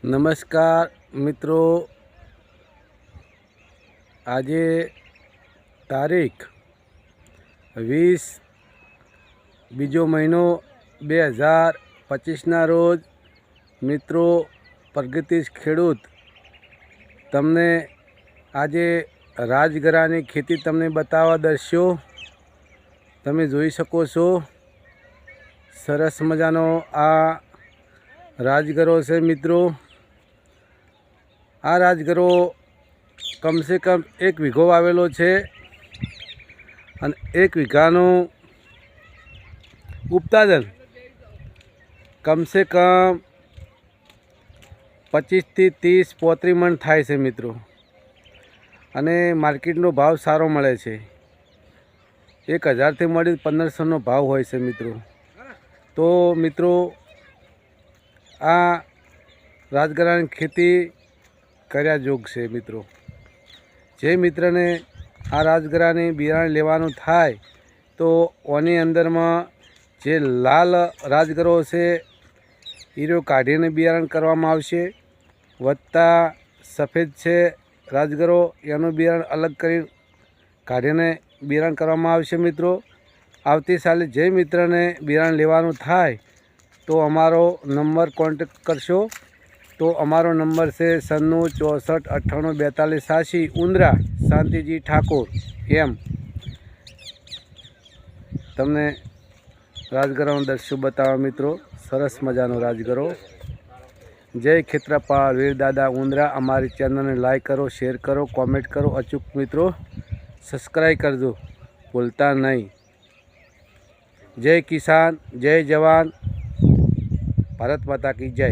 નમસ્કાર મિત્રો, આજે તારીખ 20 બીજો મહિનો 2025ના રોજ મિત્રો પ્રગતિશ ખેડૂત તમને આજે રાજગરાની ખેતી તમને બતાવવા દર્શ્યો તમે જોઈ શકો છો। સરસ મજાનો આ રાજગરો છે મિત્રો। આ રાજગરો કમસે કમ 1 વીઘો વાવેલો છે અને 1 વીઘાનું ઉત્પાદન કમસે કમ 25 થી 30 35 મણ થાય છે મિત્રો। અને માર્કેટનો ભાવ સારો મળે છે, 1000 થી મળી 1500નો ભાવ હોય છે મિત્રો। તો મિત્રો આ રાજગરાની ખેતી કર્યા જોગ છે મિત્રો। જે મિત્રને આ રાજગરાની બિયારણ લેવાનું થાય તો ઓની અંદરમાં જે લાલ રાજગરો છે હીરો કાઢીને બિયારણ કરવામાં આવશે, વત્તા સફેદ છે રાજગરો એનું બિયારણ અલગ કરી કાઢીને બિયારણ કરવામાં આવશે મિત્રો। આવતી સાલે જે મિત્રને બિયારણ લેવાનું થાય તો અમારો નંબર કોન્ટેક્ટ કરશો। તો અમારો નંબર છે 96 64 98 42 86 ઉંદરા શાંતિજી ઠાકોર એમ। તમને રાજગરાનો દર્શ્યો બતાવવા મિત્રો। સરસ મજાનો રાજગરો। જય ખેત્રપાળ વીર દાદા ઉંદરા। અમારી ચેનલને લાઈક કરો, શેર કરો, કોમેન્ટ કરો, અચૂક મિત્રો સબસ્ક્રાઈબ કરજો ભૂલતા નહીં। જય કિસાન, જય જવાન, ભારત માતા કી જય।